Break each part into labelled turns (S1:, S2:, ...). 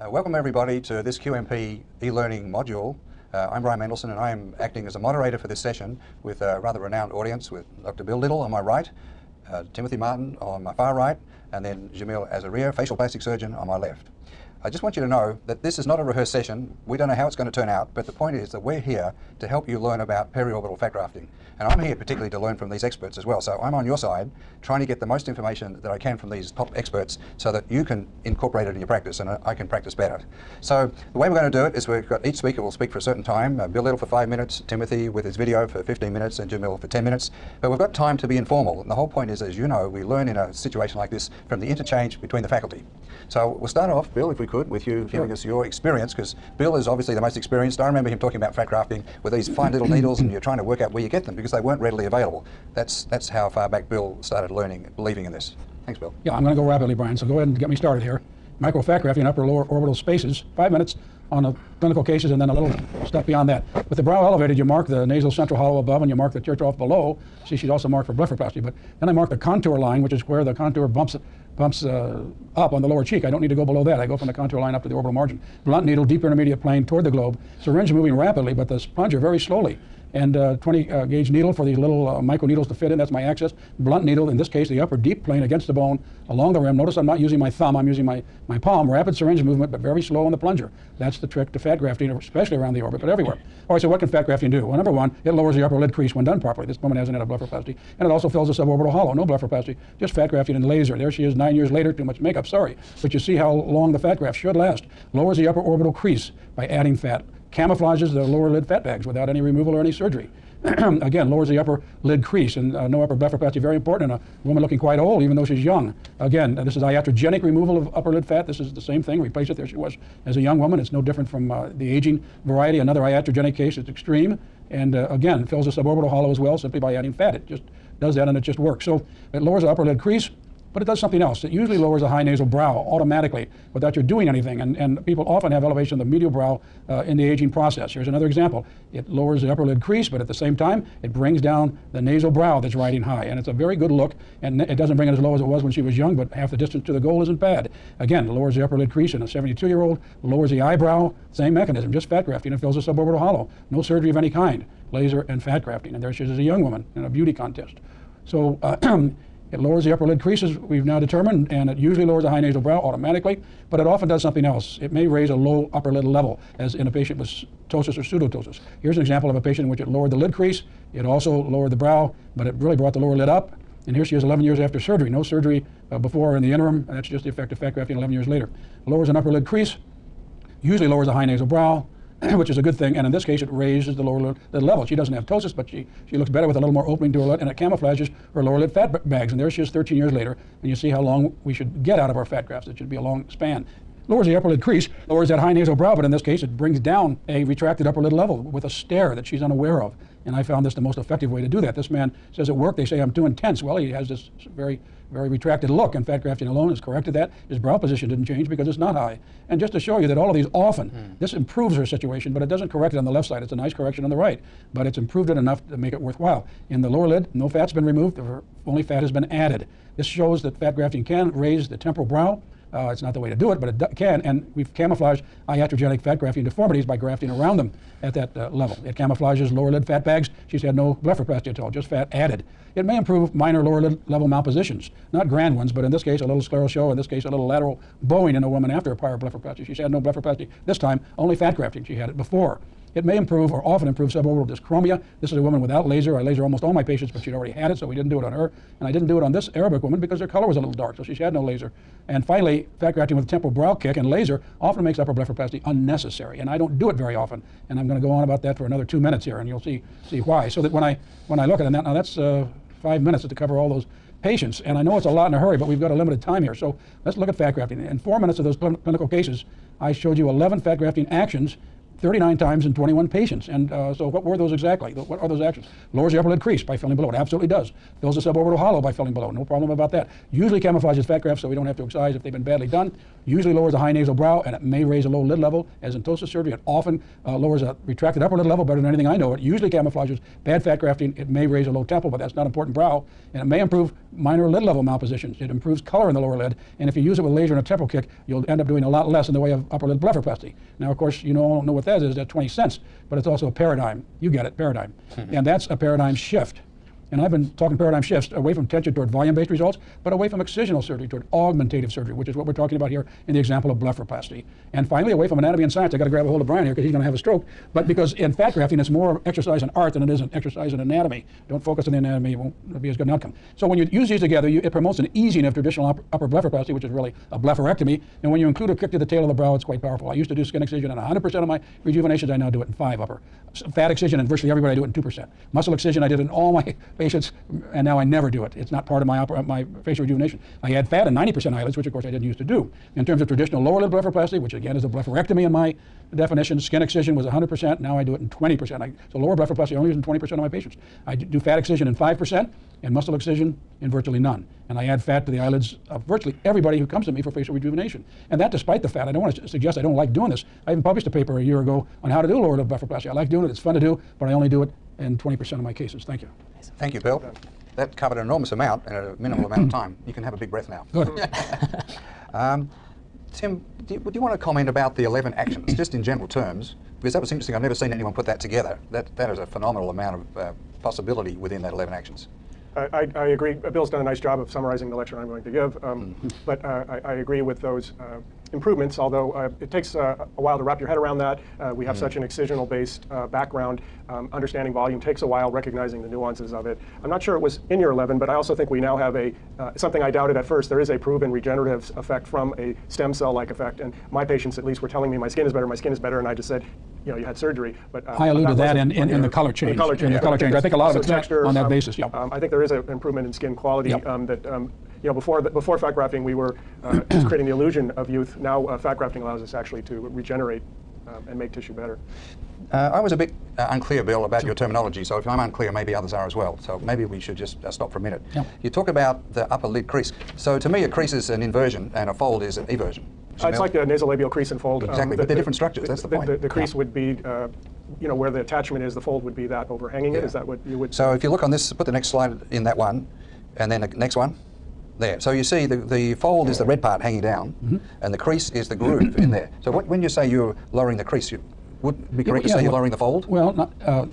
S1: Welcome everybody to this QMP e-learning module. I'm Brian Mendelson and I am acting as a moderator for this session with a rather renowned audience with Dr. Bill Little on my right, Timothy Martin on my far right, and then Jamil Azaria, facial plastic surgeon, on my left. I just want you to know that this is not a rehearsed session. We don't know how it's going to turn out, but the point is that we're here to help you learn about periorbital fat grafting. And I'm here particularly to learn from these experts as well. So I'm on your side, trying to get the most information that I can from these top experts so that you can incorporate it in your practice and I can practice better. So the way we're going to do it is we've got each speaker will speak for a certain time. Bill Little for 5 minutes, Timothy with his video for 15 minutes, and Jamil for 10 minutes. But we've got time to be informal. And the whole point is, as you know, we learn in a situation like this from the interchange between the faculty. So we'll start off, Bill, if we could, with you giving us your experience, because Bill is obviously the most experienced. I remember him talking about fat grafting with these fine little needles, and you're trying to work out where you get them because they weren't readily available. That's how far back Bill started learning, believing in this. Thanks, Bill.
S2: Yeah, I'm going to go rapidly, Brian, so go ahead and get me started here. Microfat grafting in upper lower orbital spaces, 5 minutes on the clinical cases, and then a little stuff beyond that. With the brow elevated, you mark the nasal central hollow above and you mark the tear trough below. See, she's also marked for blepharoplasty, but then I mark the contour line, which is where the contour bumps up on the lower cheek. I don't need to go below that. I go from the contour line up to the orbital margin. Blunt needle, deep intermediate plane toward the globe. Syringe moving rapidly, but the plunger very slowly. And 20 gauge needle for these little micro needles to fit in. That's my access. Blunt needle, in this case, the upper deep plane against the bone along the rim. Notice I'm not using my thumb, I'm using my palm. Rapid syringe movement, but very slow on the plunger. That's the trick to fat grafting, especially around the orbit, but everywhere. All right, so what can fat grafting do? Well, number one, it lowers the upper lid crease when done properly. This woman hasn't had a blepharoplasty. And it also fills the suborbital hollow. No blepharoplasty, just fat grafting and laser. There she is 9 years later, too much makeup, sorry. But you see how long the fat graft should last. Lowers the upper orbital crease by adding fat. Camouflages the lower lid fat bags without any removal or any surgery. Again, lowers the upper lid crease, and no upper blepharoplasty, very important in a woman looking quite old, even though she's young. Again, this is iatrogenic removal of upper lid fat. This is the same thing. Replace it. There she was as a young woman. It's no different from the aging variety. Another iatrogenic case. It's extreme, and again, fills the suborbital hollow as well simply by adding fat. It just does that, and it just works. So it lowers the upper lid crease. But it does something else. It usually lowers the high nasal brow automatically without you doing anything. And people often have elevation of the medial brow in the aging process. Here's another example. It lowers the upper lid crease, but at the same time, it brings down the nasal brow that's riding high. And it's a very good look. And it doesn't bring it as low as it was when she was young, but half the distance to the goal isn't bad. Again, it lowers the upper lid crease in a 72-year-old, lowers the eyebrow, same mechanism, just fat grafting. It fills the suborbital hollow. No surgery of any kind, laser and fat grafting. And there she is as a young woman in a beauty contest. So, it lowers the upper lid creases, we've now determined, and it usually lowers the high nasal brow automatically, but it often does something else. It may raise a low upper lid level, as in a patient with ptosis or pseudotosis. Here's an example of a patient in which it lowered the lid crease. It also lowered the brow, but it really brought the lower lid up. And here she is 11 years after surgery. No surgery before or in the interim. That's just the effect of fat grafting 11 years later. Lowers an upper lid crease, usually lowers the high nasal brow, which is a good thing, and in this case it raises the lower lid level. She doesn't have ptosis, but she looks better with a little more opening to her lid, and it camouflages her lower lid fat bags. And there she is 13 years later, and you see how long we should get out of our fat grafts. It should be a long span. Lowers the upper lid crease, lowers that high nasal brow, but in this case it brings down a retracted upper lid level with a stare that she's unaware of. And I found this the most effective way to do that. This man says at work, they say I'm too intense. Well, he has this very retracted look, and fat grafting alone has corrected that. His brow position didn't change because it's not high. And just to show you that all of these often, this improves her situation, but it doesn't correct it on the left side. It's a nice correction on the right, but it's improved it enough to make it worthwhile. In the lower lid, no fat's been removed, only fat has been added. This shows that fat grafting can raise the temporal brow. It's not the way to do it, but it can, and we've camouflaged iatrogenic fat grafting deformities by grafting around them at that level. It camouflages lower lid fat bags. She's had no blepharoplasty at all, just fat added. It may improve minor lower lid level malpositions, not grand ones, but in this case a little scleral show, in this case a little lateral bowing in a woman after a prior blepharoplasty. She's had no blepharoplasty this time, only fat grafting. She had it before. It may improve or often improve suborbital dyschromia. This is a woman without laser. I laser almost all my patients, but she'd already had it, so we didn't do it on her. And I didn't do it on this Arabic woman because her color was a little dark, so she had no laser. And finally, fat grafting with temporal brow kick and laser often makes upper blepharoplasty unnecessary, and I don't do it very often. And I'm going to go on about that for another 2 minutes here, and you'll see why. So that when I look at it, now that's 5 minutes to cover all those patients, and I know it's a lot in a hurry, but we've got a limited time here. So let's look at fat grafting. In 4 minutes of those clinical cases, I showed you 11 fat grafting actions, 39 times in 21 patients. And so what were those exactly? What are those actions? Lowers the upper lid crease by filling below. It absolutely does. Fills the suborbital hollow by filling below. No problem about that. Usually camouflages fat grafts so we don't have to excise if they've been badly done. Usually lowers the high nasal brow, and it may raise a low lid level, as in ptosis surgery. It often lowers a retracted upper lid level better than anything I know. It usually camouflages bad fat grafting. It may raise a low temple, but that's not important brow. And it may improve minor lid level malpositions. It improves color in the lower lid. And if you use it with laser and a temporal kick, you'll end up doing a lot less in the way of upper lid blepharoplasty. Now, of course, you don't know what that is at 20 cents, but it's also a paradigm. You get it, paradigm. And that's a paradigm shift. And I've been talking paradigm shifts away from tension toward volume-based results, but away from excisional surgery toward augmentative surgery, which is what we're talking about here in the example of blepharoplasty. And finally, away from anatomy and science. I got to grab a hold of Brian here because he's going to have a stroke. But because in fat grafting, it's more exercise in art than it is an exercise in anatomy. Don't focus on the anatomy; it won't be as good an outcome. So when you use these together, it promotes an easing of traditional upper blepharoplasty, which is really a blepharectomy. And when you include a kick to the tail of the brow, it's quite powerful. I used to do skin excision in 100% of my rejuvenations. I now do it in 5 upper. Fat excision in virtually everybody, I do it in 2%. Muscle excision, I did in all my patients, and now I never do it. It's not part of my facial rejuvenation. I add fat in 90% eyelids, which of course I didn't used to do. In terms of traditional lower lid blepharoplasty, which again is a blepharectomy in my definition, skin excision was 100%. Now I do it in 20%. So lower blepharoplasty I only use in 20% of my patients. I do fat excision in 5% and muscle excision in virtually none. And I add fat to the eyelids of virtually everybody who comes to me for facial rejuvenation. And that despite the fat. I don't want to suggest I don't like doing this. I even published a paper a year ago on how to do lower lid blepharoplasty. I like doing it. It's fun to do, but I only do it in 20% of my cases. Thank you.
S1: Thank you, Bill. That covered an enormous amount in a minimal amount of time. You can have a big breath now.
S2: Good.
S1: Tim, would you want to comment about the 11 actions, just in general terms? Because that was interesting. I've never seen anyone put that together. That is a phenomenal amount of possibility within that 11 actions.
S3: I agree. Bill's done a nice job of summarizing the lecture I'm going to give, but I agree with those improvements, although it takes a while to wrap your head around that. We have such an excisional-based background. Understanding volume takes a while, recognizing the nuances of it. I'm not sure it was in your 11, but I also think we now have something I doubted at first. There is a proven regenerative effect from a stem cell-like effect, and my patients at least were telling me my skin is better, and I just said, you had surgery. But
S2: I alluded to that in the color change. In the color change. I think a lot of it's
S3: texture,
S2: on that basis. Yeah.
S3: I think there is an improvement in skin quality that before fat grafting we were just creating the illusion of youth. Now fat grafting allows us actually to regenerate and make tissue better.
S1: I was a bit unclear, Bill, about your terminology, so if I'm unclear, maybe others are as well. So maybe we should just stop for a minute.
S2: Yep.
S1: You talk about the upper lid crease. So to me, a crease is an inversion and a fold is an eversion.
S3: It's like the nasolabial crease and fold.
S1: Exactly, but they're different structures. That's the point.
S3: The crease would be, where the attachment is. The fold would be that overhanging it. Is that what you would?
S1: So if you look on this, put the next slide in that one, and then the next one. There. So you see the fold is the red part hanging down, and the crease is the groove in there. So when you say you're lowering the crease, would it be correct to say you're lowering the fold?
S2: Well,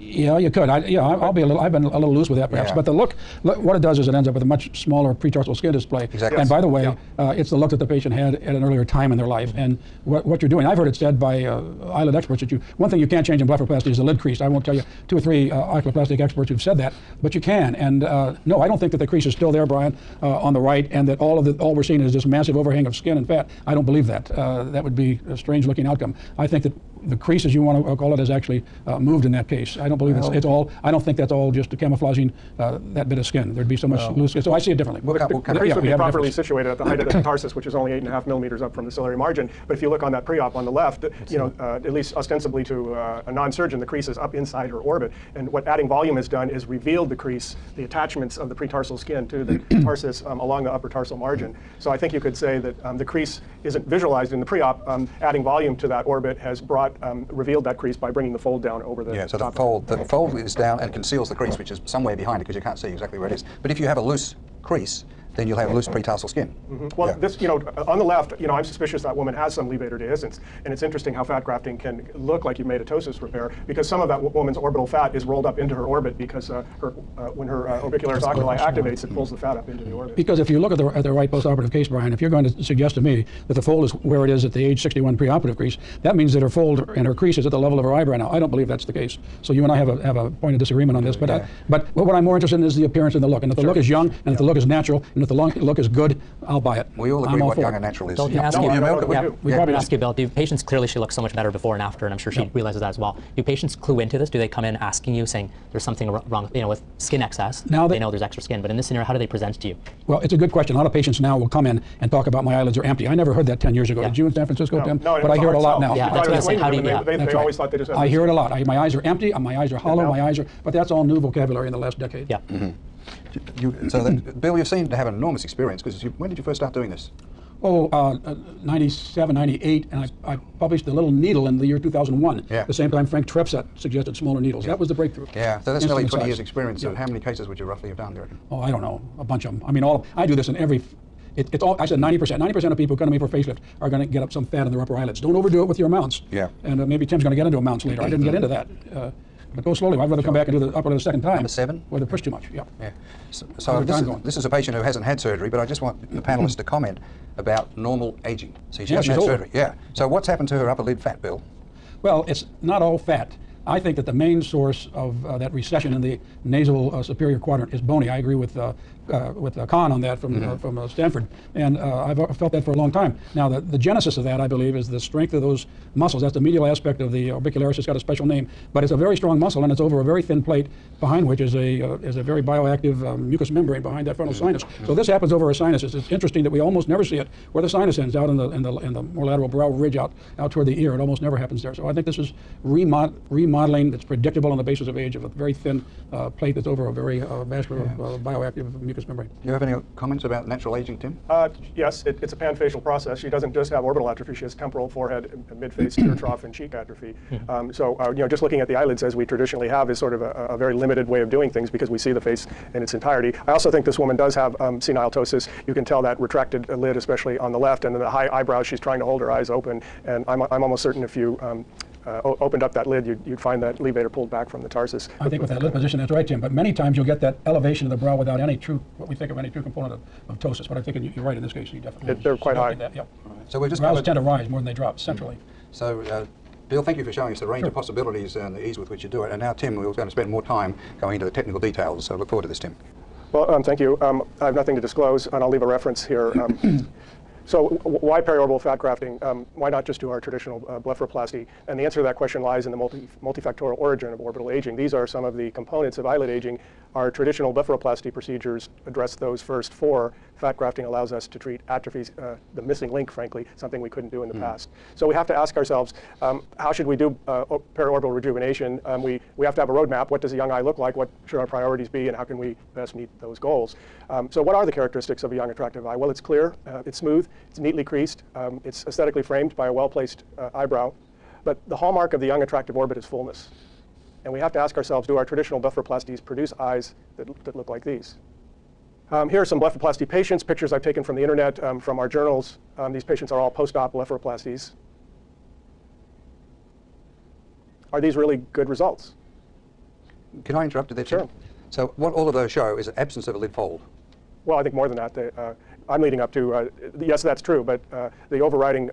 S2: yeah, you could. I've been a little loose with that perhaps. Yeah. But look, what it does is it ends up with a much smaller pretarsal skin display.
S1: Exactly.
S2: And by the way, it's the look that the patient had at an earlier time in their life. And what you're doing, I've heard it said by eyelid experts that one thing you can't change in blepharoplasty is the lid crease. I won't tell you 2 or 3 oculoplastic experts who've said that, but you can. And no, I don't think that the crease is still there, Brian, on the right, and that all we're seeing is this massive overhang of skin and fat. I don't believe that. That would be a strange looking outcome. I think that the crease, as you want to call it, has actually moved in that case. I don't believe it's all. I don't think that's all just camouflaging that bit of skin. Thered be so much loose skin. So I see it differently.
S3: The crease would be properly situated at the height of the tarsus, which is only 8.5 millimeters up from the ciliary margin. But if you look on that pre-op on the left, at least ostensibly to a non-surgeon, the crease is up inside her orbit. And what adding volume has done is revealed the crease, the attachments of the pretarsal skin to the tarsus along the upper tarsal margin. So I think you could say that the crease isn't visualized in the pre-op. Adding volume to that orbit has revealed that crease by bringing the fold down over the
S1: so
S3: top.
S1: the fold is down and conceals the crease, which is somewhere behind it because you can't see exactly where it is. But if you have a loose crease, then you'll have loose pretarsal skin.
S3: Well, this, on the left, I'm suspicious that woman has some levator dehiscence, and it's interesting how fat grafting can look like you made a ptosis repair because some of that woman's orbital fat is rolled up into her orbit because when her orbicularis oculi activates, it pulls the fat up into the orbit.
S2: Because if you look at the right postoperative case, Brian, if you're going to suggest to me that the fold is where it is at the age 61 preoperative crease, that means that her fold and her crease is at the level of her eyebrow now. I don't believe that's the case. So you and I have a point of disagreement on this. But what I'm more interested in is the appearance and the look. And if the look is young and if the look is natural, and if the look is good, I'll buy it.
S1: We all
S2: I'm
S1: agree
S2: all
S1: what
S2: for
S1: young
S2: it.
S1: and natural is.
S4: Bill, can I ask
S3: No,
S4: you?
S3: I don't know that we
S4: Yeah,
S3: do.
S2: We probably
S4: ask you, Bill. Do patients clearly she looks so much better before and after, and I'm sure she realizes that as well. Do patients clue into this? Do they come in asking you, saying there's something wrong, with skin excess?
S2: Now
S4: they know there's extra skin, but in this scenario, how do they present to you?
S2: Well, it's a good question. A lot of patients now will come in and talk about my eyelids are empty. I never heard that 10 years ago.
S4: Yeah.
S2: Did you in San Francisco, Tim?
S3: No,
S2: but I hear it a lot now.
S4: Yeah, that's what I was saying. How do you-
S3: They
S2: That's
S3: always
S2: right.
S3: thought they just had
S2: I
S3: this.
S2: hear it a lot. My eyes are empty, my eyes are hollow, my eyes are, but that's all new vocabulary in the last decade.
S4: Yeah.
S1: Bill, you seem to have an enormous experience, because when did you first start doing this?
S2: 97, 98, and I published The Little Needle in the year 2001.
S1: Yeah.
S2: The same time Frank Trepsett suggested smaller needles. That was the breakthrough.
S1: Yeah, so that's nearly
S2: Instrument
S1: 20
S2: size.
S1: years experience. So
S2: Yeah.
S1: how many cases would you roughly have done, do you reckon?
S2: Oh, I don't know, a bunch of them. I mean, I do this in every. It's all. I said 90%. 90% of people who come to me for facelift are going to get up some fat in their upper eyelids. Don't overdo it with your mounts.
S1: Yeah.
S2: And maybe Tim's going to get into mounts later. I didn't get into that. But go slowly. I'd rather come back and do the upper lid a second time.
S1: Number 7?
S2: Where they push too much. Yeah.
S1: Yeah. So
S2: How's your time going?
S1: this is a patient who hasn't had surgery, but I just want the panelists to comment about normal aging. See, she
S2: Yeah,
S1: hasn't
S2: she's
S1: had
S2: older.
S1: surgery. Yeah. So what's happened to her upper lid fat, Bill?
S2: Well, it's not all fat. I think that the main source of that recession in the nasal superior quadrant is bony. I agree with Kahn on that from Stanford, and I've felt that for a long time. Now, the genesis of that, I believe, is the strength of those muscles. That's the medial aspect of the orbicularis. It's got a special name, but it's a very strong muscle, and it's over a very thin plate behind which is a very bioactive mucous membrane behind that frontal sinus. So this happens over our sinuses. It's interesting that we almost never see it where the sinus ends, out in the more lateral brow ridge out toward the ear. It almost never happens there. So I think this is remodeling that's predictable on the basis of age of a very thin plate that's over a very vascular bioactive mucous membrane.
S1: Do you have any comments about natural aging, Tim?
S3: Yes, it's a panfacial process. She doesn't just have orbital atrophy. She has temporal, forehead, mid-face, tear trough, and cheek atrophy. Just looking at the eyelids as we traditionally have is sort of a very limited way of doing things because we see the face in its entirety. I also think this woman does have senile ptosis. You can tell that retracted lid, especially on the left, and then the high eyebrows. She's trying to hold her eyes open, and I'm almost certain if you opened up that lid, you'd find that levator pulled back from the tarsus.
S2: I think with that lid position, that's right, Tim. But many times you'll get that elevation of the brow without any true, what we think of any true component of ptosis. But I think you're right in this case. You definitely.
S3: They're quite high.
S2: That, yep.
S1: So we're just
S2: Brows
S1: covered.
S2: tend to rise more than they drop centrally.
S1: So, Bill, thank you for showing us the range of possibilities and the ease with which you do it. And now, Tim, we're going to spend more time going into the technical details. So look forward to this, Tim.
S3: Well, thank you. I have nothing to disclose, and I'll leave a reference here. So why periorbital fat grafting? Why not just do our traditional blepharoplasty? And the answer to that question lies in the multifactorial origin of orbital aging. These are some of the components of eyelid aging. Our traditional blepharoplasty procedures address those first 4. Fat grafting allows us to treat atrophies, the missing link, frankly, something we couldn't do in the past. So we have to ask ourselves, how should we do periorbital rejuvenation? We have to have a roadmap. What does a young eye look like? What should our priorities be? And how can we best meet those goals? So what are the characteristics of a young, attractive eye? Well, it's clear, it's smooth, it's neatly creased, it's aesthetically framed by a well-placed eyebrow. But the hallmark of the young, attractive orbit is fullness. And we have to ask ourselves, do our traditional blepharoplasties produce eyes that look like these? Here are some blepharoplasty patients, pictures I've taken from the internet, from our journals. These patients are all post-op blepharoplasties. Are these really good results?
S1: Can I interrupt you there, Tim?
S3: Sure.
S1: So what all of those show is an absence of a lid fold.
S3: Well, I think more than that. I'm leading up to, yes, that's true, but the overriding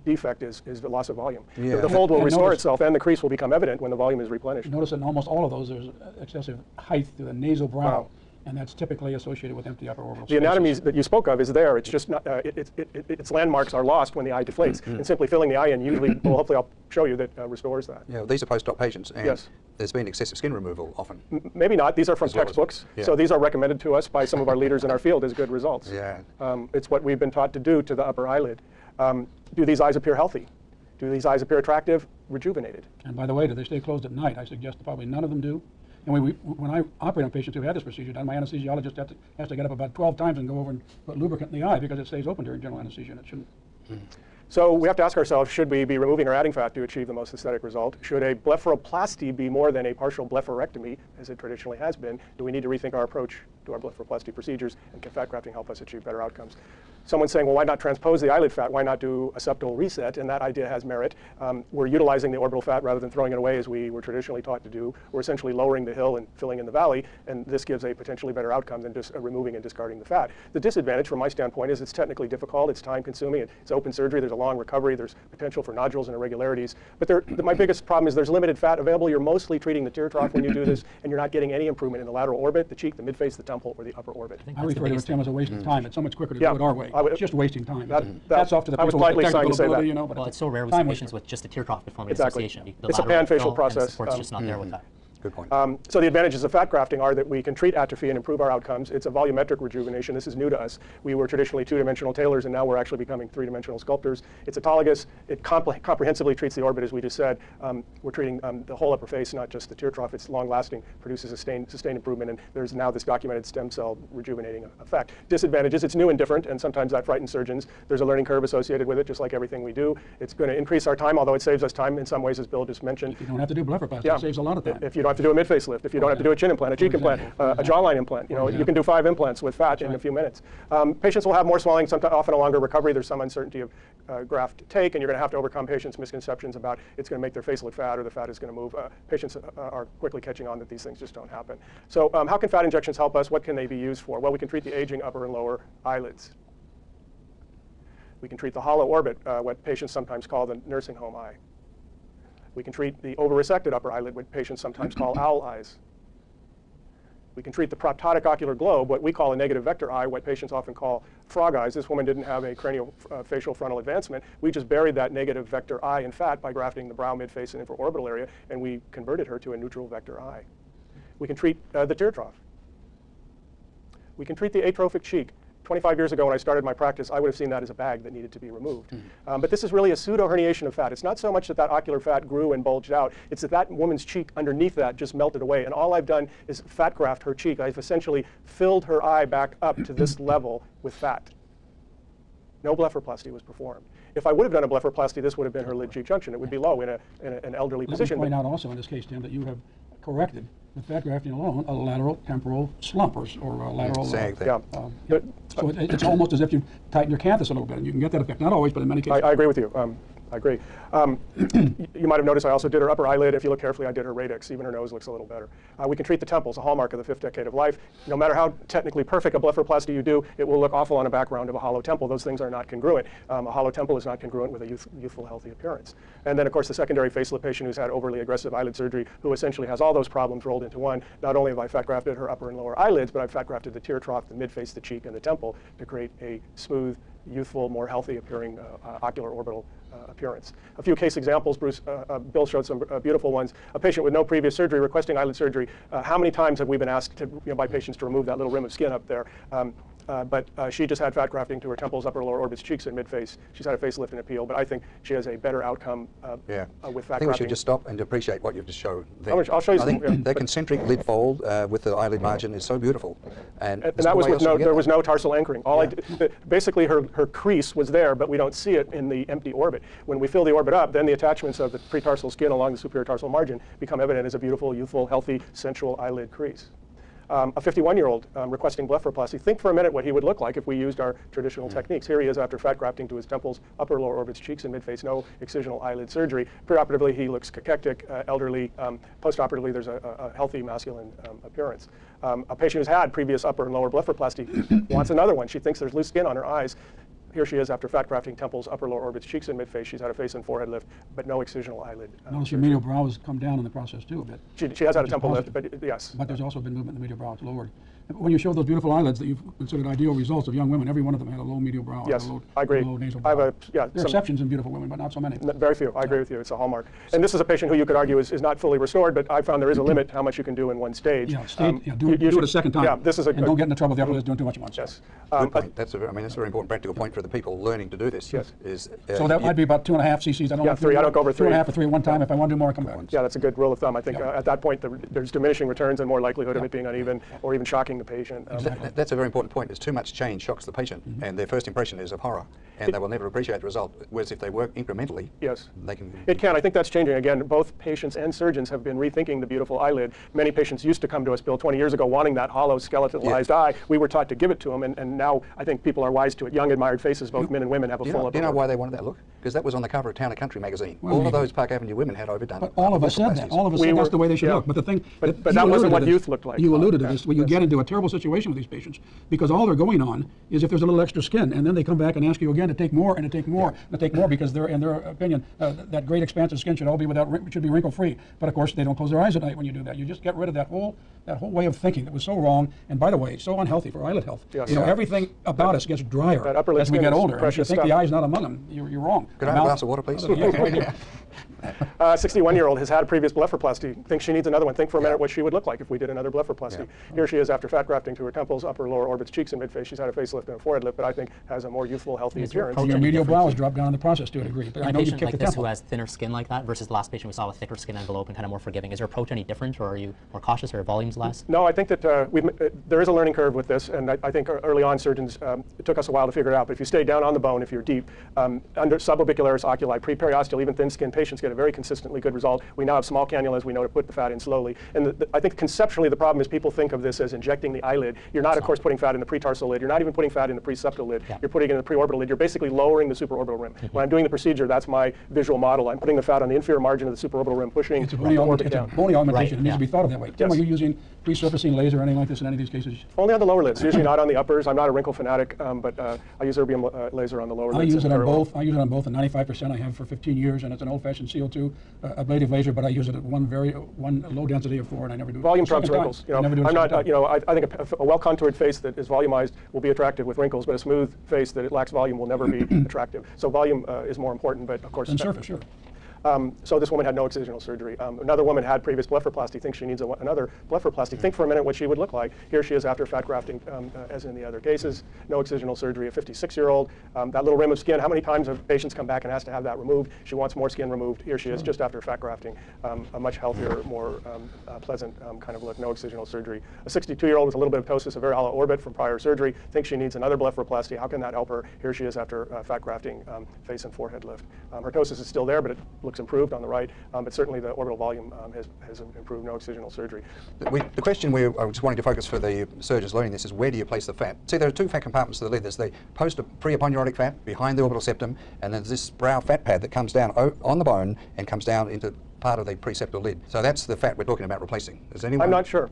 S3: defect is the loss of volume.
S1: Yeah.
S3: The fold will
S2: And
S3: restore
S2: notice-
S3: itself, and the crease will become evident when the volume is replenished.
S2: Notice that in almost all of those, there's excessive height to the nasal brow.
S3: Wow.
S2: And that's typically associated with empty upper orbital
S3: The
S2: spaces.
S3: anatomy that you spoke of is there. It's just not, its landmarks are lost when the eye deflates. And simply filling the eye in usually, well, hopefully I'll show you that restores that.
S1: Yeah, these are post-op patients, and
S3: Yes.
S1: there's been excessive skin removal often.
S3: Maybe not. These are from
S1: As well as-
S3: textbooks.
S1: yeah.
S3: So these are recommended to us by some of our leaders in our field as good results.
S1: Yeah.
S3: It's what we've been taught to do to the upper eyelid. Do these eyes appear healthy? Do these eyes appear attractive, rejuvenated?
S2: And by the way, do they stay closed at night? I suggest that probably none of them do. And when I operate on patients who had this procedure done, my anesthesiologist has to get up about 12 times and go over and put lubricant in the eye because it stays open during general anesthesia, and it shouldn't.
S3: So we have to ask ourselves, should we be removing or adding fat to achieve the most aesthetic result? Should a blepharoplasty be more than a partial blepharectomy, as it traditionally has been? Do we need to rethink our approach to our blepharoplasty procedures, and can fat grafting help us achieve better outcomes? Someone's saying, well, why not transpose the eyelid fat? Why not do a septal reset? And that idea has merit. We're utilizing the orbital fat rather than throwing it away as we were traditionally taught to do. We're essentially lowering the hill and filling in the valley, and this gives a potentially better outcome than just removing and discarding the fat. The disadvantage from my standpoint is it's technically difficult, it's time consuming, it's open surgery, there's a long recovery, there's potential for nodules and irregularities. But my biggest problem is there's limited fat available. You're mostly treating the tear trough when you do this, and you're not getting any improvement in the lateral orbit, the cheek, the midface, the temple. temple or the upper orbit.
S2: I refer to it, Tim, as a waste of time. It's so much quicker to
S3: Yeah,
S2: do it our way. It's just wasting time. That's off to the
S3: I was
S2: people with
S3: politely trying
S2: technical
S3: to say
S2: ability,
S3: that.
S2: you know. But
S4: Well, it's so rare with
S2: time
S4: some
S2: waster.
S4: patients with just the tear trough deformity
S3: Exactly.
S4: association. The
S3: It's a
S4: lateral
S3: pan-facial
S4: fill and
S3: process.
S4: support's just not there with that.
S1: Good point.
S3: So the advantages of fat grafting are that we can treat atrophy and improve our outcomes. It's a volumetric rejuvenation. This is new to us. We were traditionally two-dimensional tailors, and now we're actually becoming three-dimensional sculptors. It's autologous. It comprehensively treats the orbit, as we just said. We're treating the whole upper face, not just the tear trough. It's long-lasting, produces sustained improvement, and there's now this documented stem cell rejuvenating effect. Disadvantages, it's new and different, and sometimes that frightens surgeons. There's a learning curve associated with it, just like everything we do. It's going to increase our time, although it saves us time in some ways, as Bill just mentioned.
S2: You don't have to do blepharoplasty. It saves a lot of time.
S3: If you don't have to do a mid-face lift, if you don't have to do a chin implant, a cheek implant, a jawline implant, you can do 5 implants with fat in a few minutes. Patients will have more swelling, often a longer recovery. There's some uncertainty of graft take, and you're going to have to overcome patients' misconceptions about it's going to make their face look fat or the fat is going to move. Patients are quickly catching on that these things just don't happen. So how can fat injections help us? What can they be used for? Well, we can treat the aging upper and lower eyelids. We can treat the hollow orbit, what patients sometimes call the nursing home eye. We can treat the over-resected upper eyelid, what patients sometimes call owl eyes. We can treat the proptotic ocular globe, what we call a negative vector eye, what patients often call frog eyes. This woman didn't have a craniofacial frontal advancement. We just buried that negative vector eye in fat by grafting the brow, midface, and infraorbital area, and we converted her to a neutral vector eye. We can treat the tear trough. We can treat the atrophic cheek. 25 years ago when I started my practice, I would have seen that as a bag that needed to be removed. But this is really a pseudo-herniation of fat. It's not so much that ocular fat grew and bulged out. It's that woman's cheek underneath that just melted away. And all I've done is fat graft her cheek. I've essentially filled her eye back up to this level with fat. No blepharoplasty was performed. If I would have done a blepharoplasty, this would have been her lid-cheek junction. It would be low in an elderly position.
S2: Let me point out also in this case, Tim, that you have corrected with fat grafting alone a lateral temporal slump or a lateral.
S1: Exactly.
S2: So it's almost as if you tighten your canthus a little bit, and you can get that effect. Not always, but in many cases.
S3: I agree with you. I agree. You might have noticed I also did her upper eyelid. If you look carefully, I did her radix. Even her nose looks a little better. We can treat the temples, a hallmark of the 5th decade of life. No matter how technically perfect a blepharoplasty you do, it will look awful on a background of a hollow temple. Those things are not congruent. A hollow temple is not congruent with a youthful, healthy appearance. And then, of course, the secondary facelift patient who's had overly aggressive eyelid surgery, who essentially has all those problems rolled into one. Not only have I fat grafted her upper and lower eyelids, but I've fat grafted the tear trough, the midface, the cheek, and the temple to create a smooth, youthful, more healthy appearing ocular orbital appearance. A few case examples, Bill showed some beautiful ones. A patient with no previous surgery requesting eyelid surgery. How many times have we been asked by patients to remove that little rim of skin up there? But she just had fat grafting to her temples, upper lower orbits, cheeks, and midface. She's had a facelift and appeal, but I think she has a better outcome with fat grafting.
S1: I think we should just stop and appreciate what you've just showed there.
S3: I'll show you
S1: I think the concentric lid fold with the eyelid margin is so beautiful. And
S3: that was with there was no tarsal anchoring. Basically her crease was there, but we don't see it in the empty orbit. When we fill the orbit up, then the attachments of the pretarsal skin along the superior tarsal margin become evident as a beautiful, youthful, healthy, sensual eyelid crease. A 51-year-old requesting blepharoplasty. Think for a minute what he would look like if we used our traditional techniques. Here he is after fat grafting to his temples, upper lower orbits, cheeks, and midface, no excisional eyelid surgery. Preoperatively, he looks cachectic, elderly. Postoperatively, there's a healthy masculine appearance. A patient who's had previous upper and lower blepharoplasty wants another one. She thinks there's loose skin on her eyes. Here she is after fat grafting temples, upper lower orbits, cheeks, and midface. She's had a face and forehead lift, but no excisional eyelid.
S2: Notice your medial brow has come down in the process too a bit.
S3: She has had a temple lift, but yes.
S2: But there's also been movement in the medial brow. It's lowered. When you show those beautiful eyelids that you've considered ideal results of young women, every one of them had a low medial brow.
S3: Yes,
S2: or a low,
S3: I agree.
S2: Low nasal
S3: I
S2: brow.
S3: have there are
S2: exceptions in beautiful women, but not so many.
S3: Very few. I agree with you. It's a hallmark. And this is a patient who you could argue is not fully restored, but I found there is a limit how much you can do in one stage.
S2: Do it a second time.
S3: Yeah, this is
S2: and don't get into trouble with the upper lids doing too much at once.
S3: Yes.
S1: Good point. That's a very important practical point for the people learning to do this.
S3: Yes.
S2: So that might be about 2.5 cc's. I don't know
S3: 3. I don't go over 3.
S2: 2.5 or 3 one time. If I want to do more, I come back.
S3: Yeah, that's a good rule of thumb. I think at that point there's diminishing returns and more likelihood of it being uneven or even shocking the patient.
S1: That's a very important point. Is too much change shocks the patient, and their first impression is of horror, and they will never appreciate the result. Whereas if they work incrementally,
S3: yes,
S1: they can.
S3: It can. I think that's changing. Again, both patients and surgeons have been rethinking the beautiful eyelid. Many patients used to come to us, Bill, 20 years ago, wanting that hollow, skeletalized eye. We were taught to give it to them, and now I think people are wise to it. Young, admired faces, both men and women, have a full upper.
S1: Do you know why they wanted that look? Because that was on the cover of Town and Country magazine. All of those Park Avenue women had overdone it.
S2: All of us said that. All of us said that's the way they should look. But the thing,
S3: but that wasn't what youth looked like.
S2: You alluded to this. Well, you get into a terrible situation with these patients because all they're going on is if there's a little extra skin, and then they come back and ask you again. began to take more and to take more and to take more because in their opinion, that great expansive skin should all be should be wrinkle-free. But of course, they don't close their eyes at night when you do that. You just get rid of that whole way of thinking that was so wrong, and by the way, so unhealthy for eyelid health.
S3: Yes.
S2: You know, everything about us gets drier as we get older. And if you think the eye's not among them, you're wrong.
S1: Could I have a glass of water, please?
S3: 61-year-old has had a previous blepharoplasty, thinks she needs another one. Think for a minute what she would look like if we did another blepharoplasty. Here she is after fat grafting to her temples, upper, lower orbits, cheeks, and midface. She's had a facelift and a forehead lift, but I think has a more youthful, healthy appearance.
S2: Your medial brow has dropped down in the process to a degree. But I know you
S4: patient
S2: kicked
S4: like
S2: the
S4: this who
S2: temple.
S4: has thinner skin like that versus the last patient we saw with thicker skin envelope and kind of more forgiving, is your approach any different, or are you more cautious, or volumes less?
S3: No, I think that there is a learning curve with this, and I think early on surgeons, it took us a while to figure it out, but if you stay down on the bone, if you're deep, under suborbicularis oculi, pre-periosteal, even thin skin patients get a very consistently good result. We now have small cannulas, we know to put the fat in slowly. And I think conceptually the problem is people think of this as injecting the eyelid. You're not, of course, putting fat in the pretarsal lid. You're not even putting fat in the preseptal lid. You're putting it in the preorbital lid. You're basically lowering the supraorbital rim. When I'm doing the procedure, that's my visual model. I'm putting the fat on the inferior margin of the supraorbital rim, pushing
S2: It's a
S3: the
S2: bony
S3: orbit down.
S2: augmentation. It needs to be thought of that way. Tim,
S3: Yes.
S2: are you using resurfacing laser or anything like this in any of these cases?
S3: Only on the lower lids, usually not on the uppers. I'm not a wrinkle fanatic, but I use erbium laser on the lower lids.
S2: I use it on both. I use it on both, and 95% I have for 15 years, and it's an old-fashioned CO2 ablative laser, but I use it at one low density of 4, and I never do
S3: Volume
S2: second
S3: trumps
S2: time.
S3: wrinkles.
S2: I never do it
S3: I'm
S2: second
S3: not.
S2: time.
S3: I think a well-contoured face that is volumized will be attractive with wrinkles, but a smooth face that it lacks volume will never be attractive. So volume is more important, but of course.
S2: And surface, sure.
S3: So this woman had no excisional surgery. Another woman had previous blepharoplasty, thinks she needs another blepharoplasty. Think for a minute what she would look like. Here she is after fat grafting, as in the other cases. No excisional surgery, a 56-year-old. That little rim of skin, how many times have patients come back and has to have that removed? She wants more skin removed. Here she is just after fat grafting. A much healthier, more pleasant kind of look, no excisional surgery. A 62-year-old with a little bit of ptosis, a very hollow orbit from prior surgery, thinks she needs another blepharoplasty. How can that help her? Here she is after fat grafting, face and forehead lift. Her ptosis is still there, but it looks improved on the right, but certainly the orbital volume has improved, no excisional surgery.
S1: The question we're just wanting to focus for the surgeons learning this is, where do you place the fat? See, there are two fat compartments to the lid. There's the pre-aponeurotic fat behind the orbital septum, and then there's this brow fat pad that comes down on the bone and comes down into part of the preceptal lid. So that's the fat we're talking about replacing. Is anyone?
S3: I'm not sure,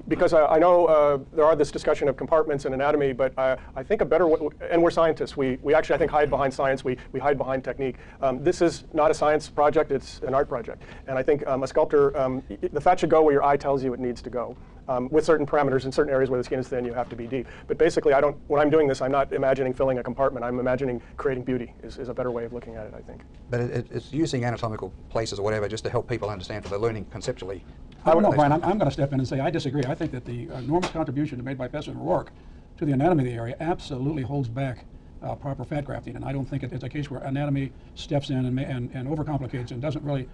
S3: because I know there are this discussion of compartments and anatomy, but I think a better way, and we're scientists, we actually I think hide behind science, we hide behind technique. This is not a science project, it's an art project. And I think a sculptor, the fat should go where your eye tells you it needs to go. With certain parameters in certain areas where the skin is thin, you have to be deep. But basically, when I'm doing this, I'm not imagining filling a compartment. I'm imagining creating beauty is a better way of looking at it, I think.
S1: But it's using anatomical places or whatever just to help people understand, for their learning conceptually.
S2: I don't know, Brian. I'm going to step in and say I disagree. I think that the enormous contribution made by Pessin and Rourke to the anatomy of the area absolutely holds back proper fat grafting, and I don't think it's a case where anatomy steps in and overcomplicates and doesn't really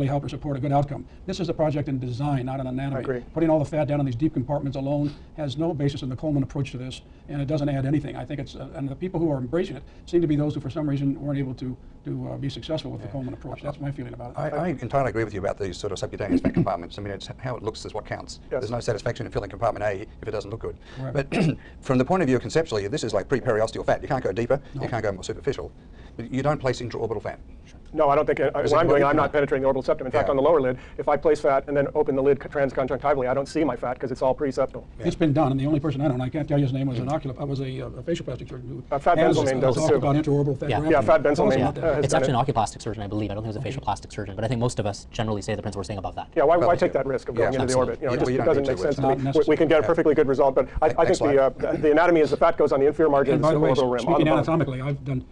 S2: help or support a good outcome. This is a project in design, not an anatomy.
S3: I agree.
S2: Putting all the fat down in these deep compartments alone has no basis in the Coleman approach to this, and it doesn't add anything. I think it's and the people who are embracing it seem to be those who, for some reason, weren't able to be successful with the Coleman approach. That's my feeling about it.
S1: I entirely agree with you about these sort of subcutaneous fat compartments. I mean, it's how it looks is what counts.
S3: Yes.
S1: There's no satisfaction in filling compartment A if it doesn't look good.
S2: Right.
S1: But from the point of view conceptually, this is like pre-periosteal fat. You can't go deeper, you can't go more superficial. But you don't place intraorbital fat.
S3: No, I don't think, what I'm doing, I'm not penetrating the orbital septum. In fact, on the lower lid, if I place fat and then open the lid transconjunctivally, I don't see my fat because it's all preseptal.
S2: It's been done, and the only person I know, and I can't tell you his name, was was a facial plastic surgeon who
S3: Fat Benzelmane does it
S2: talked
S3: too.
S2: about intraorbital fat grafting.
S3: Yeah, Fat Benzelmane
S2: Tell us about that.
S4: It's actually an oculoplastic surgeon, I believe. I don't think it was a facial plastic surgeon, but I think most of us generally say the principle we're saying above that.
S3: Yeah, why take that risk of going into the orbit? You know,
S1: Well, you
S3: it
S1: don't
S3: doesn't
S1: need
S3: make
S1: to.
S3: sense
S1: It's
S3: to
S2: not
S3: me. We can get a perfectly good result, but I think the anatomy is the fat goes on the inferior margin of
S2: And
S3: the
S2: by the way,
S3: supraorbital rim. on the
S2: speaking
S3: bone.
S2: anatomically, I've done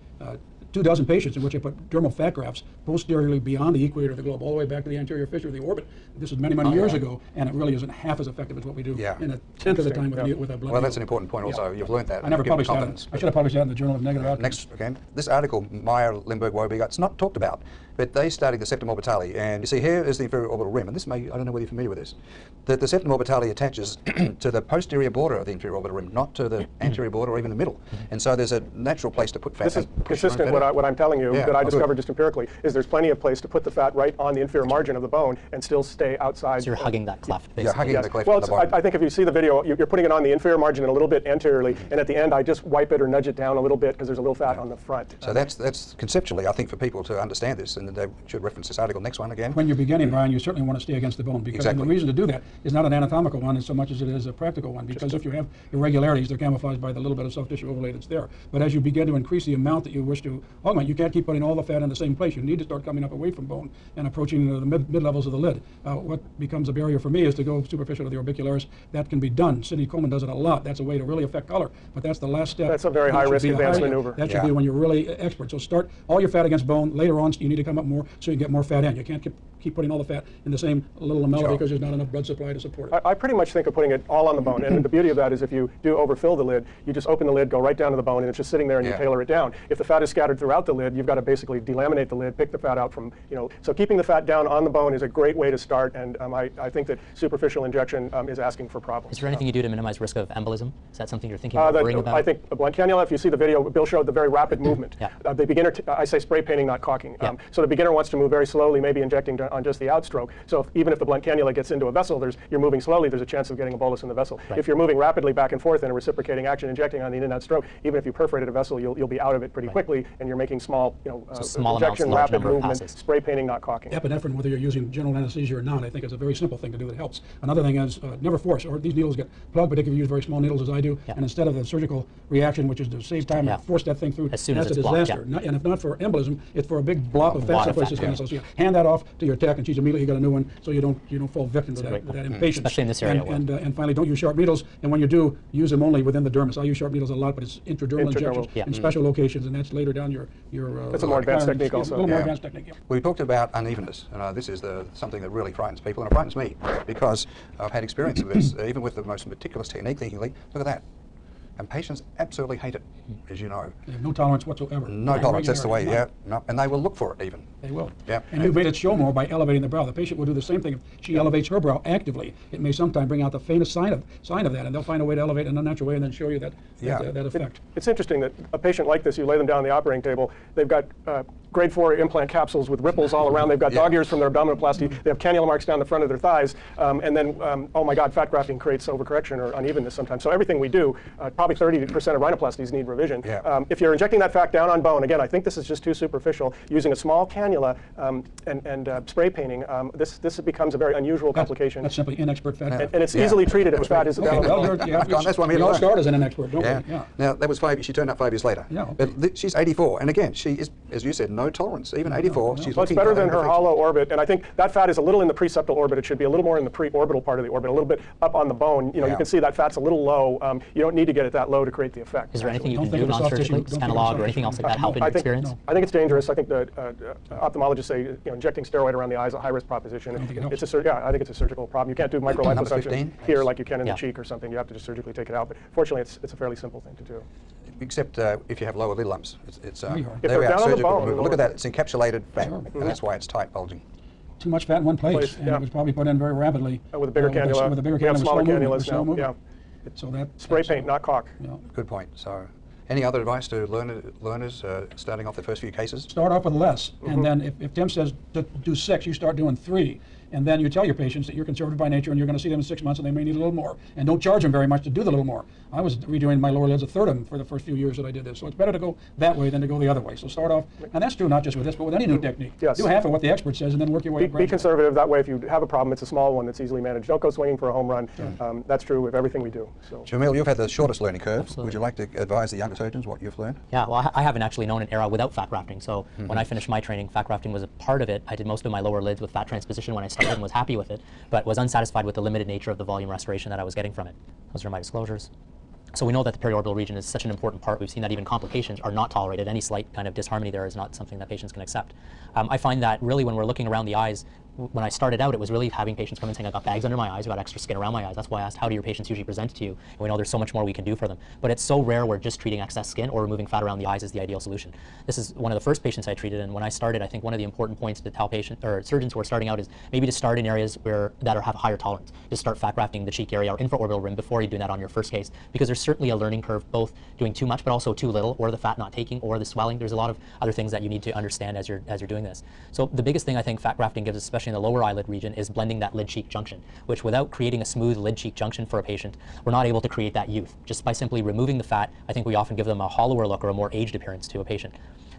S2: 24 patients in which I put dermal fat grafts posteriorly beyond the equator of the globe, all the way back to the anterior fissure of the orbit. This is many, many years ago, and it really isn't half as effective as what we do in a tenth of the time with a blood
S1: Well, that's
S2: needle.
S1: an important point also. You've learned that.
S2: I never
S1: Given
S2: published that.
S1: confidence.
S2: I should have published that in the Journal of Negative Outcomes.
S1: Next, okay. This article, Meyer, Limburg, Woby, it's not talked about, but they studied the septum orbitale, and you see here is the inferior orbital rim, and this may, I don't know whether you're familiar with this, that the septum orbitale attaches to the posterior border of the inferior orbital rim, not to the anterior border or even the middle, and so there's a natural place to put fat.
S3: This is consistent with what I'm telling you, that I
S1: good.
S3: discovered just empirically, is there's plenty of place to put the fat right on the inferior margin of the bone and still stay outside.
S4: So you're hugging that cleft, basically.
S1: You're hugging the cleft
S3: Well,
S1: at the bottom.
S3: I think if you see the video, you're putting it on the inferior margin and a little bit anteriorly, and at the end I just wipe it or nudge it down a little bit because there's a little fat on the front.
S1: So that's conceptually, I think, for people to understand this, and they should reference this article. Next one again.
S2: When you're beginning, Brian, you certainly want to stay against the bone, because
S1: Exactly.
S2: the reason to do that is not an anatomical one as so much as it is a practical one, because if you have irregularities, they're camouflaged by the little bit of soft tissue overlay that's there. But as you begin to increase the amount that you wish to augment, you can't keep putting all the fat in the same place. You need to start coming up away from bone and approaching the mid-levels of the lid. What becomes a barrier for me is to go superficial to the orbicularis. That can be done. Sidney Coleman does it a lot. That's a way to really affect color, but that's the last step.
S3: That's a very
S2: That should
S3: high-risk
S2: be a
S3: advanced maneuver.
S2: That should be when you're really expert. So start all your fat against bone. Later on, you need to come up more so you get more fat in. You can't keep putting all the fat in the same little lamella
S1: Sure.
S2: because there's not enough blood supply to support it.
S3: I pretty much think of putting it all on the bone, and the beauty of that is if you do overfill the lid, you just open the lid, go right down to the bone, and it's just sitting there, and you
S1: Yeah.
S3: tailor it down. If the fat is scattered throughout the lid, you've got to basically delaminate the lid, pick the fat out from, so keeping the fat down on the bone is a great way to start, and I think that superficial injection is asking for problems.
S4: Is there anything you do to minimize risk of embolism? Is that something you're thinking about, worrying about?
S3: I think a blunt cannula, if you see the video, Bill showed the very rapid movement.
S4: Yeah.
S3: The beginner, I say spray painting, not caulking.
S4: Yeah.
S3: So the beginner wants to move very slowly, maybe injecting on just the outstroke. So even if the blunt cannula gets into a vessel, you're moving slowly, there's a chance of getting a bolus in the vessel.
S4: Right.
S3: If you're moving rapidly back and forth in a reciprocating action, injecting on the in and out stroke, even if you perforated a vessel, you'll be out of it pretty quickly, and you're making small,
S4: small amounts,
S3: injection,
S4: large
S3: rapid
S4: number of
S3: movement,
S4: passes.
S3: spray painting, not caulking.
S2: Epinephrine, whether you're using general anesthesia or not, I think is a very simple thing to do that helps. Another thing is never force, or these needles get plugged, particularly if you use very small needles as I do,
S4: Yeah.
S2: and instead of the surgical reaction, which is to save time
S4: Yeah.
S2: and force that thing through,
S4: As soon
S2: that's
S4: as
S2: a
S4: it's blocked,
S2: disaster.
S4: yeah.
S2: And if not for embolism, it's for a big block of fat
S4: lot of
S2: someplace that's
S4: fat,
S2: going to, so you hand that off to your tech, and she's immediately got a new one, so you don't fall victim to
S4: great
S2: that
S4: point.
S2: impatience.
S4: Especially in this area,
S2: And finally, don't use sharp needles, and when you do, use them only within the dermis. I use sharp needles a lot, but it's intradermal injections
S4: Yeah.
S2: in special locations, and that's later down your
S3: That's a more advanced technique
S2: yeah,
S3: also.
S2: A little more
S1: Yeah.
S2: advanced technique, yeah.
S1: We talked about unevenness, and this is something that really frightens people, and it frightens me because I've had experience of this, even with the most meticulous technique, look at that. And patients absolutely hate it, as you know.
S2: They have no tolerance whatsoever.
S1: No tolerance, that's the way,
S2: Irregularity,
S1: yeah. No, and they will look for it even.
S2: They will.
S1: Yeah.
S2: And you've made it show more by elevating the brow. The patient will do the same thing if she elevates her brow actively. It may sometimes bring out the faintest sign of that, and they'll find a way to elevate in an unnatural way and then show you that effect.
S3: It's interesting that a patient like this, you lay them down on the operating table, they've got grade 4 implant capsules with ripples all around. They've got dog ears from their abdominoplasty. They have cannula marks down the front of their thighs. And then, oh my God, fat grafting creates overcorrection or unevenness sometimes. So everything we do, probably 30% of rhinoplasties need revision.
S1: Yeah.
S3: If you're injecting that fat down on bone, again, I think this is just too superficial. Using a small cannula and spray painting, this becomes a very unusual complication.
S2: That's simply inexpert fat.
S3: And it's easily treated if fat is
S2: Okay,
S3: available.
S1: That's what I'm here
S2: we
S1: to
S2: all
S1: learn.
S2: start as an inexpert, don't
S1: Yeah.
S2: we? Yeah.
S1: Now, that was she turned up 5 years later.
S2: Yeah, okay.
S1: But she's 84, and again, she is, as you said, no tolerance. Even 84, she's
S3: Well, it's
S1: looking
S3: better
S1: for
S3: than her
S1: imperfection.
S3: hollow orbit, and I think that fat is a little in the preseptal orbit. It should be a little more in the preorbital part of the orbit, a little bit up on the bone. You
S1: Yeah.
S3: can see that fat's a little low. You don't need to get it that low to create the effect.
S4: Is there anything you
S2: Don't
S4: can
S2: think
S4: do
S2: of the soft tissue,
S4: non-surgically,
S2: don't think of the
S4: analog
S2: soft
S4: or anything
S2: tissue.
S4: else like that help in
S3: I
S4: your
S3: think,
S4: experience?
S3: I think it's dangerous. I think the ophthalmologists say injecting steroid around the eye is a high-risk proposition.
S2: think it helps.
S3: I think it's a surgical problem. You can't do
S1: Number
S3: microliposuction
S1: 15?
S3: here like you can in
S4: Yeah.
S3: the cheek or something. You have to just surgically take it out. But fortunately, it's a fairly simple thing to do.
S1: Except if you have lower lid lumps. It's
S2: you are. If
S1: there
S3: they're
S1: we are,
S3: down on the
S1: surgical
S3: bone,
S1: removal. Look at that, it's encapsulated fat,
S2: Sure.
S1: and that's why it's tight, bulging.
S2: Too much fat in one place, and
S3: yeah.
S2: it was probably put in very rapidly.
S3: With a bigger cannula.
S2: With a bigger
S3: We have
S2: cannula, with
S3: smaller
S2: slow movement,
S3: cannulas
S2: with slow
S3: now.
S2: movement.
S3: Yeah.
S2: So that
S3: Spray
S2: that's,
S3: paint, not caulk.
S2: you know,
S1: Good point. So, any other advice to learners starting off the first few cases?
S2: start off with less, and then if Tim says to do 6, you start doing 3, and then you tell your patients that you're conservative by nature and you're going to see them in 6 months and they may need a little more, and don't charge them very much to do the little more. I was redoing my lower lids a third of them for the first few years that I did this, so it's better to go that way than to go the other way. So start off, and that's true not just with this, but with any new technique.
S3: Yes.
S2: Do half of what the expert says and then work your way up
S3: Be
S2: gradually.
S3: conservative. That way, if you have a problem, it's a small one that's easily managed. Don't go swinging for a home run. That's true with everything we do. So.
S1: Jamil, you've had the shortest learning curve.
S4: Absolutely.
S1: Would you like to advise the younger surgeons what you've learned?
S4: Yeah, well, I haven't actually known an era without fat grafting. So when I finished my training, fat grafting was a part of it. I did most of my lower lids with fat transposition when I started and was happy with it, but was unsatisfied with the limited nature of the volume restoration that I was getting from it. Those are my disclosures. So we know that the periorbital region is such an important part. We've seen that even complications are not tolerated. Any slight kind of disharmony there is not something that patients can accept. I find that really when we're looking around the eyes, when I started out, it was really having patients come and saying, I got bags under my eyes, I got extra skin around my eyes. That's why I asked, how do your patients usually present to you? And we know there's so much more we can do for them. But it's so rare where just treating excess skin or removing fat around the eyes is the ideal solution. This is one of the first patients I treated, and when I started, I think one of the important points to tell patients or surgeons who are starting out is maybe to start in areas that have higher tolerance. Just start fat grafting the cheek area or infraorbital rim before you do that on your first case, because there's certainly a learning curve, both doing too much but also too little, or the fat not taking, or the swelling. There's a lot of other things that you need to understand as you're doing this. So the biggest thing I think fat grafting gives, especially in the lower eyelid region, is blending that lid-cheek junction, which without creating a smooth lid-cheek junction for a patient, we're not able to create that youth. Just by simply removing the fat, I think we often give them a hollower look or a more aged appearance to a patient.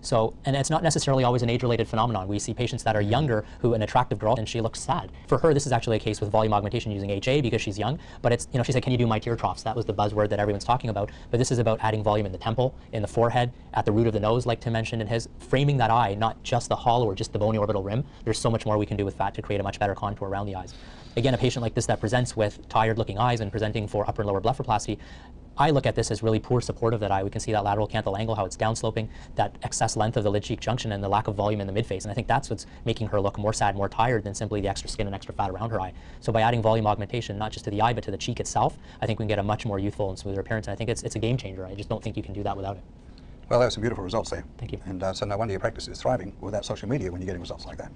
S4: So, and it's not necessarily always an age-related phenomenon. We see patients that are younger who an attractive girl and she looks sad. For her, this is actually a case with volume augmentation using HA because she's young, but it's, she said, can you do my tear troughs? That was the buzzword that everyone's talking about, but this is about adding volume in the temple, in the forehead, at the root of the nose, like Tim mentioned in his, framing that eye, not just the hollow or just the bony orbital rim. There's so much more we can do with fat to create a much better contour around the eyes. Again, a patient like this that presents with tired-looking eyes and presenting for upper and lower blepharoplasty, I look at this as really poor support of that eye. We can see that lateral canthal angle, how it's downsloping, that excess length of the lid-cheek junction, and the lack of volume in the midface. And I think that's what's making her look more sad, more tired than simply the extra skin and extra fat around her eye. So by adding volume augmentation, not just to the eye, but to the cheek itself, I think we can get a much more youthful and smoother appearance. And I think it's a game changer. I just don't think you can do that without it.
S1: Well, there were some beautiful results there.
S4: Thank you.
S1: And so no wonder your practice is thriving without social media when you're getting results like that.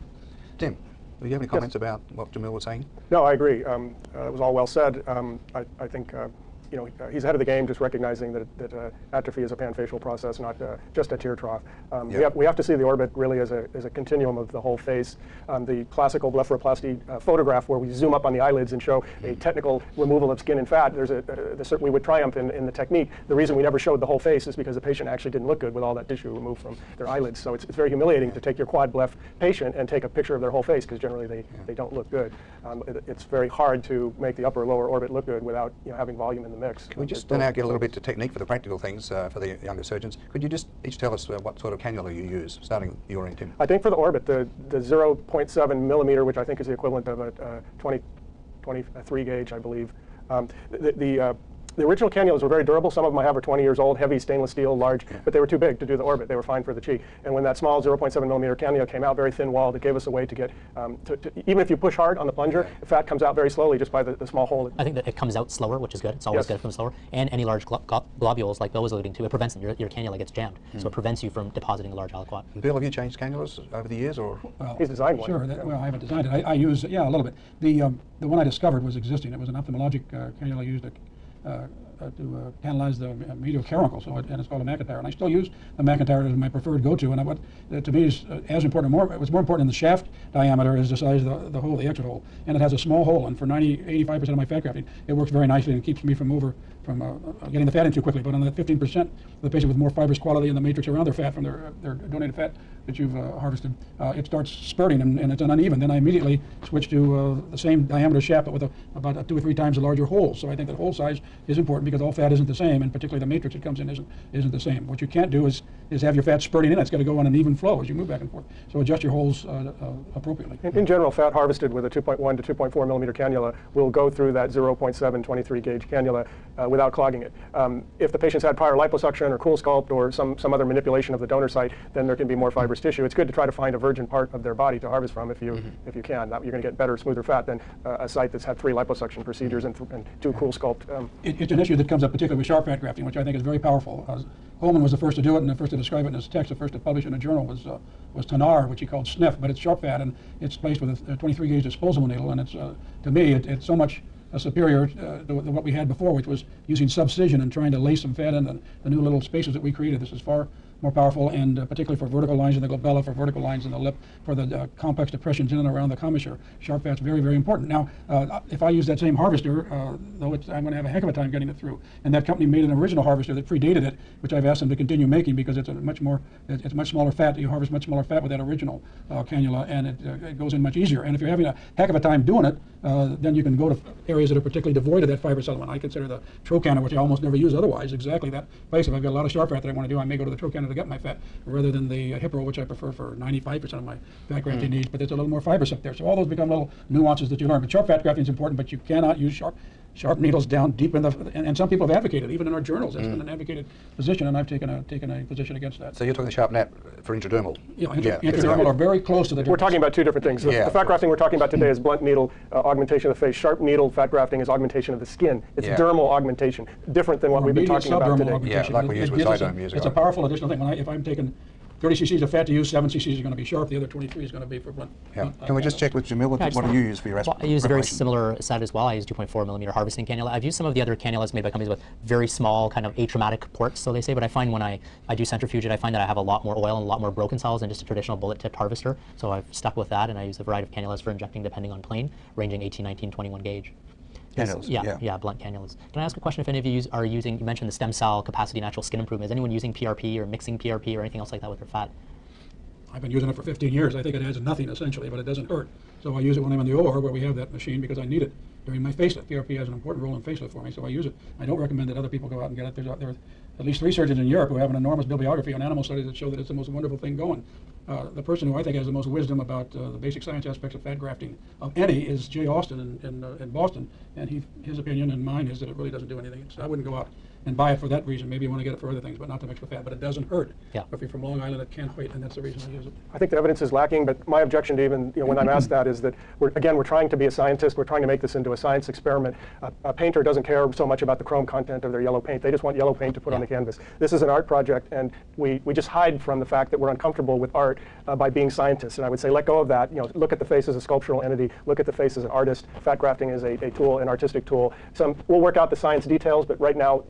S1: Tim, do you have any comments about what Jamil was saying?
S3: No, I agree. It was all well said. I think he's ahead of the game, just recognizing that atrophy is a panfacial process, not just a tear trough. We have to see the orbit really as a continuum of the whole face. The classical blepharoplasty photograph, where we zoom up on the eyelids and show a technical removal of skin and fat, we would triumph in the technique. The reason we never showed the whole face is because the patient actually didn't look good with all that tissue removed from their eyelids. So it's very humiliating to take your quad bleph patient and take a picture of their whole face, because generally they don't look good. It's very hard to make the upper lower orbit look good without having volume in the mix.
S1: Can we just now get a little bit to technique for the practical things for the younger surgeons? Could you just each tell us what sort of cannula you use, starting your end, Tim?
S3: I think for the orbit, the 0.7 millimeter, which I think is the equivalent of a 23 gauge, I believe. The original cannulas were very durable. Some of them I have are 20 years old, heavy stainless steel, large, but they were too big to do the orbit. They were fine for the cheek. And when that small 0.7 millimeter cannula came out, very thin walled, it gave us a way to get, even if you push hard on the plunger, the fat comes out very slowly just by the small hole.
S4: I think that it comes out slower, which is good. It's always good to come slower. And any large globules, like Bill was alluding to, it prevents them. Your cannula gets jammed. So it prevents you from depositing a large aliquot.
S1: Bill, have you changed cannulas over the years, or?
S2: Well,
S3: he's designed one.
S2: Sure. Well, I haven't designed it. I use, a little bit. The one I discovered was existing. It was an ophthalmologic cannula used to canalize the medial caruncle, and it's called a McIntyre. And I still use the McIntyre as my preferred go-to. And what to me is as important, what's more important than the shaft diameter is the size of the hole, the exit hole. And it has a small hole. And for 85% of my fat grafting, it works very nicely and keeps me from getting the fat in too quickly. But on that 15% of the patient with more fibrous quality in the matrix around their fat from their donated fat that you've harvested, it starts spurting and it's uneven. Then I immediately switch to the same diameter shaft, but with about 2 or 3 times a larger hole. So I think that hole size is important because all fat isn't the same, and particularly the matrix it comes in isn't the same. What you can't do is have your fat spurting in. It's got to go on an even flow as you move back and forth. So adjust your holes appropriately.
S3: In general, fat harvested with a 2.1 to 2.4 millimeter cannula will go through that 0.7 23 gauge cannula without clogging it. If the patient's had prior liposuction or cool sculpt or some other manipulation of the donor site, then there can be more fibrous tissue. It's good to try to find a virgin part of their body to harvest from if you can. You're going to get better, smoother fat than a site that's had 3 liposuction procedures and 2 cool sculpt.
S2: It's an issue that comes up particularly with sharp fat grafting, which I think is very powerful. Holman was the first to do it and the first to describe it in his text. The first to publish in a journal was Tanar, which he called sniff, but it's sharp fat and it's placed with a 23 gauge disposable needle, and it's to me it's so much superior to what we had before, which was using subcision and trying to lace some fat in the new little spaces that we created. This is far more powerful, and particularly for vertical lines in the glabella, for vertical lines in the lip, for the complex depressions in and around the commissure. Sharp fat's very, very important. Now, if I use that same harvester, though I'm going to have a heck of a time getting it through. And that company made an original harvester that predated it, which I've asked them to continue making because it's much smaller fat. You harvest much smaller fat with that original cannula, and it goes in much easier. And if you're having a heck of a time doing it, then you can go to areas that are particularly devoid of that fibrous element. I consider the trochanter, which I almost never use otherwise, exactly that place. If I've got a lot of sharp fat that I want to do, I may go to the trochanter to get my fat rather than the hip roll, which I prefer for 95% of my fat grafting needs, but there's a little more fibrous up there. So all those become little nuances that you learn. But sharp fat grafting is important, but you cannot use sharp needles down deep in and some people have advocated, even in our journals, it's been an advocated position, and I've taken a position against that.
S1: So you're talking the sharp nap for intradermal?
S2: Yeah, intradermal are very close to the difference.
S3: We're talking about 2 different things. The fat grafting we're talking about today is blunt needle augmentation of the face. Sharp needle fat grafting is augmentation of the skin. It's dermal augmentation, different than what we've been talking about today.
S1: Yeah, like we use with Zydome years ago.
S2: It's a powerful additional thing. If I'm taking 30 cc's of fat to use, 7 cc's are going to be sharp, the other 23 is going to be for blunt.
S1: Can we just check with Jamil, what do you use for your
S4: I use a very similar set as well. I use 2.4 millimeter harvesting cannula. I've used some of the other cannulas made by companies with very small, kind of atraumatic ports, so they say, but I find when I do centrifuge it, I find that I have a lot more oil and a lot more broken cells than just a traditional bullet-tipped harvester. So I've stuck with that, and I use a variety of cannulas for injecting depending on plane, ranging 18, 19, 21 gauge.
S1: Cannulas,
S4: Yeah, blunt cannulas. Can I ask a question if any of you are using, you mentioned the stem cell capacity natural skin improvement. Is anyone using PRP or mixing PRP or anything else like that with their fat?
S2: I've been using it for 15 years. I think it adds nothing essentially, but it doesn't hurt. So I use it when I'm in the OR where we have that machine because I need it during my facelift. PRP has an important role in facelift for me, so I use it. I don't recommend that other people go out and get it. There are at least 3 surgeons in Europe who have an enormous bibliography on animal studies that show that it's the most wonderful thing going. The person who I think has the most wisdom about the basic science aspects of fat grafting of any is Jay Austin in Boston, and his opinion and mine is that it really doesn't do anything. So I wouldn't go out and buy it for that reason. Maybe you want to get it for other things, but not to mix with fat. But it doesn't hurt.
S4: Yeah.
S2: If you're from Long Island, it can't wait, and that's the reason I use it.
S3: I think the evidence is lacking, but my objection to even when I'm asked that is that we're trying to be a scientist. We're trying to make this into a science experiment. A painter doesn't care so much about the chrome content of their yellow paint. They just want yellow paint to put on the canvas. This is an art project, and we just hide from the fact that we're uncomfortable with art by being scientists. And I would say let go of that. Look at the face as a sculptural entity. Look at the face as an artist. Fat grafting is a tool, an artistic tool. We'll work out the science details, but right now,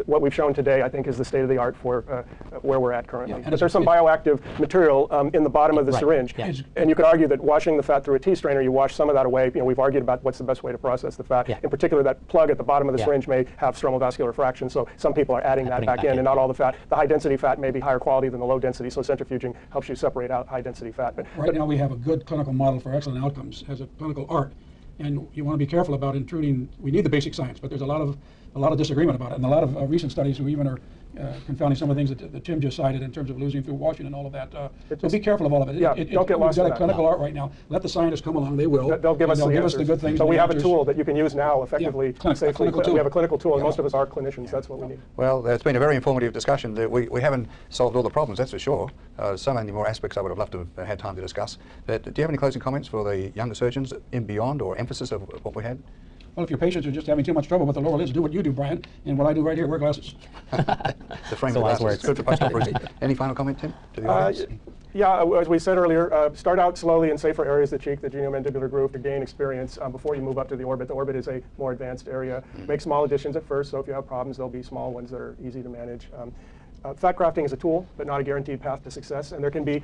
S3: what we've shown today, I think, is the state of the art for where we're at currently.
S2: Yeah,
S3: but there's some bioactive material in the bottom of the
S4: Right,
S3: syringe.
S4: yeah.
S3: And you could argue that washing the fat through a tea strainer, you wash some of that away. We've argued about what's the best way to process the fat.
S4: Yeah.
S3: In particular, that plug at the bottom of the
S4: Yeah.
S3: syringe may have stromal vascular fraction, so some people are adding that
S4: Putting it
S3: back
S4: back
S3: in,
S4: in.
S3: and not all the fat. The high-density fat may be higher quality than the low-density, so centrifuging helps you separate out high-density fat.
S2: Right now we have a good clinical model for excellent outcomes as a clinical art, and you want to be careful about intruding. We need the basic science, but there's a lot of disagreement about it, and a lot of recent studies who even are confounding some of the things that Tim just cited in terms of losing through washing and all of that. So be careful of all of it.
S3: Yeah, don't get lost
S2: We've
S3: in
S2: got a
S3: that.
S2: clinical art right now. Let the scientists come along. They will.
S3: They'll give us
S2: and
S3: the
S2: they'll give us
S3: answers.
S2: the good things.
S3: So
S2: and
S3: we
S2: the
S3: have a
S2: answers.
S3: tool that you can use now effectively, safely.
S2: clinical tool.
S3: We have a clinical tool, and
S2: Yeah.
S3: most of us are clinicians. That's what we need.
S1: Well, it's been a very informative discussion. We haven't solved all the problems, that's for sure. So many more aspects I would have loved to have had time to discuss. But do you have any closing comments for the younger surgeons in beyond or emphasis of what we had?
S2: Well, if your patients are just having too much trouble with the lower lids, do what you do, Brian, and what I do right here, wear glasses.
S1: The frame
S4: So
S1: of
S4: wise
S1: glasses.
S4: words.
S1: Good for post-op. Any final comment, Tim, to the audience?
S3: Yeah, as we said earlier, start out slowly in safer areas of the cheek, the geniomandibular groove, to gain experience before you move up to the orbit. The orbit is a more advanced area. Make small additions at first, so if you have problems, there'll be small ones that are easy to manage. Fat grafting is a tool, but not a guaranteed path to success, and there can be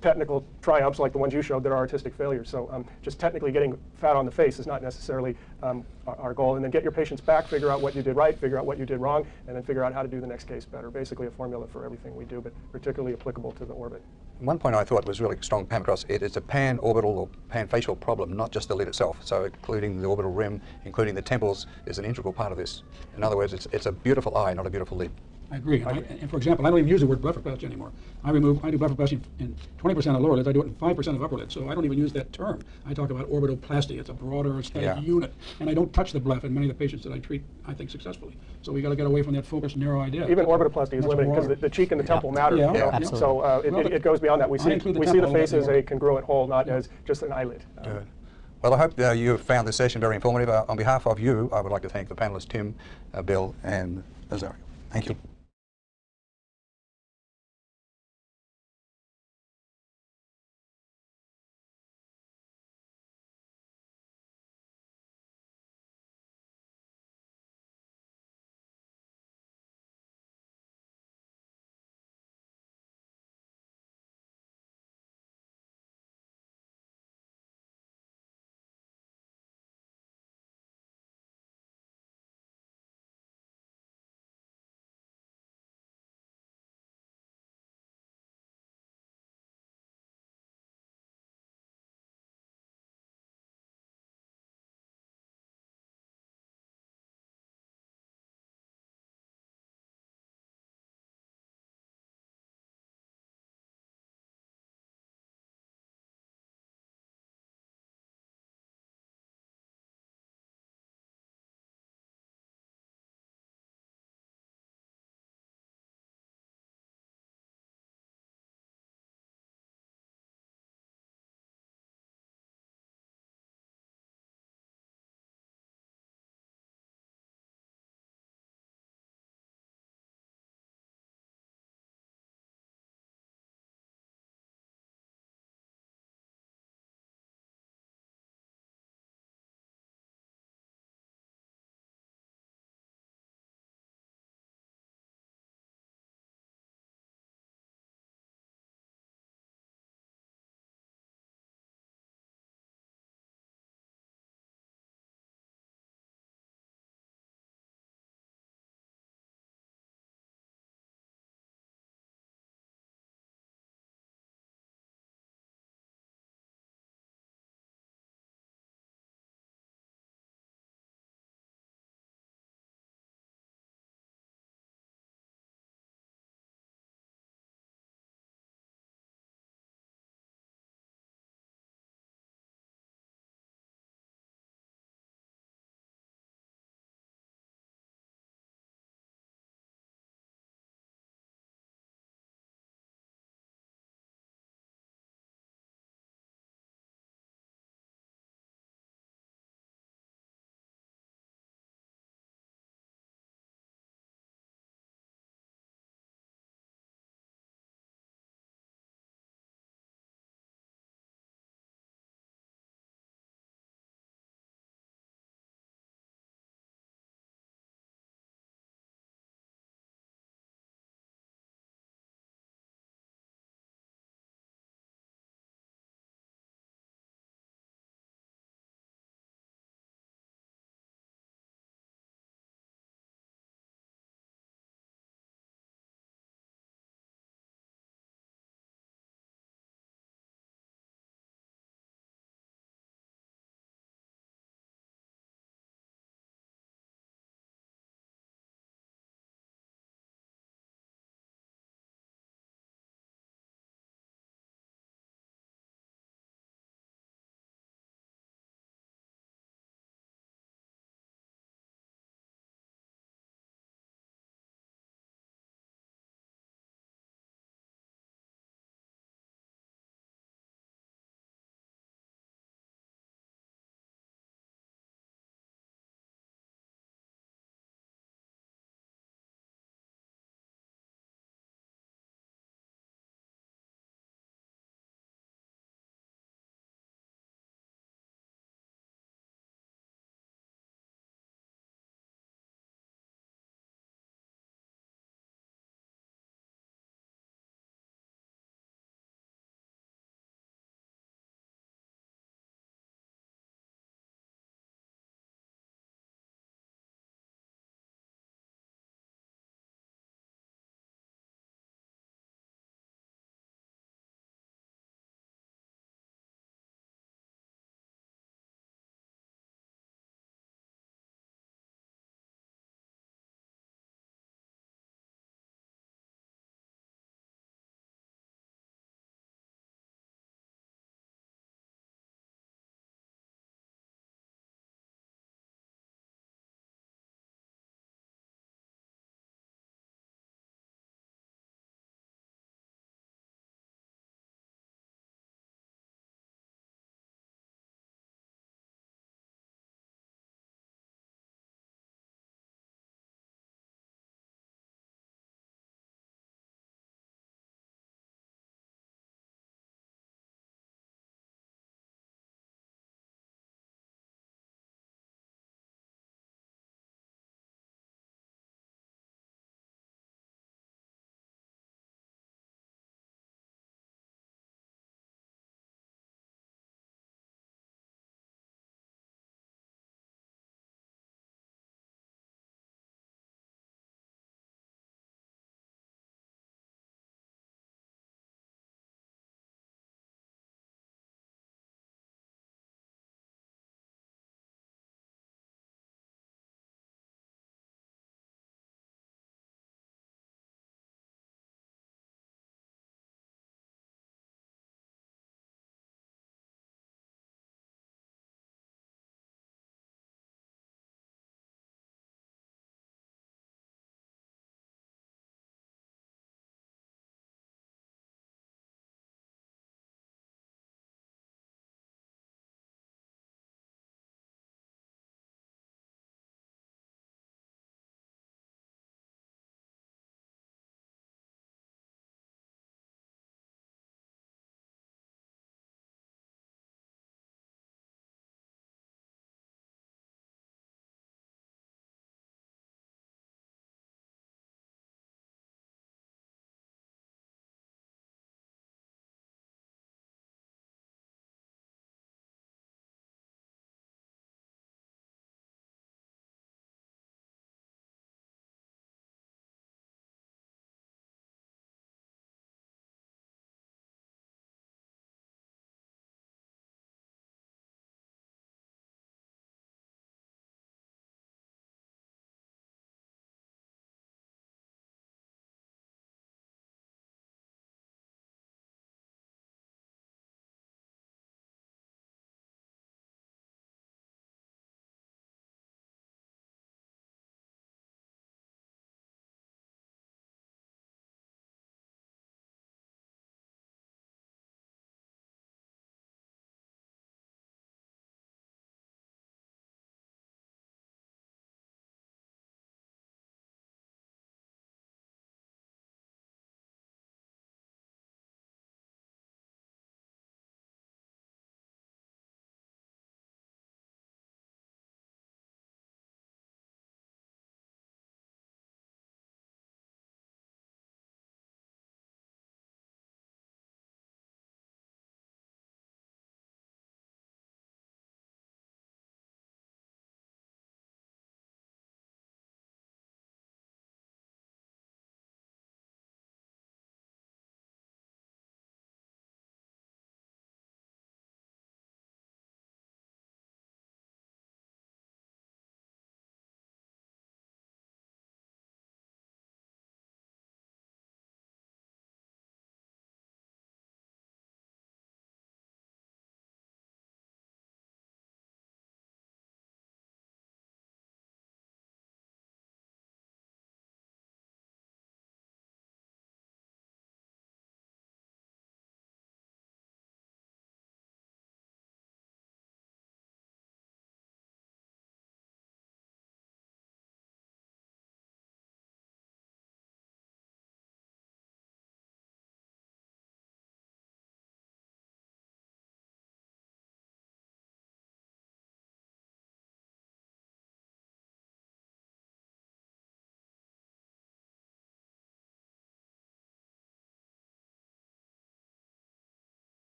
S3: technical triumphs like the ones you showed that are artistic failures. So just technically getting fat on the face is not necessarily our goal. And then get your patients back, figure out what you did right, figure out what you did wrong, and then figure out how to do the next case better. Basically a formula for everything we do, but particularly applicable to the orbit.
S1: One point I thought was really strong, came across, it's a pan-orbital or pan-facial problem, not just the lid itself. So including the orbital rim, including the temples, is an integral part of this. In other words, it's a beautiful eye, not a beautiful lid.
S2: I agree. And for example, I don't even use the word blepharoplasty anymore. I do blepharoplasty in 20% of lower lids. I do it in 5% of upper lids. So I don't even use that term. I talk about orbitoplasty. It's a broader aesthetic unit. And I don't touch the bleph in many of the patients that I treat, I think, successfully. So we got to get away from that focused, narrow idea.
S3: Even orbitoplasty is
S2: Much
S3: limited because
S2: broader.
S3: the cheek and the temple matter.
S2: Yeah,
S3: You know?
S4: absolutely.
S3: So
S2: Well,
S3: it goes beyond that. We
S2: I
S3: see
S2: include the
S3: the
S2: temple
S3: face
S2: in
S3: as
S2: that
S3: a congruent whole, not as just an eyelid.
S1: Good. Well, I hope you have found this session very informative. On behalf of you, I would like to thank the panelists, Tim, Bill, and Azario. Thank you.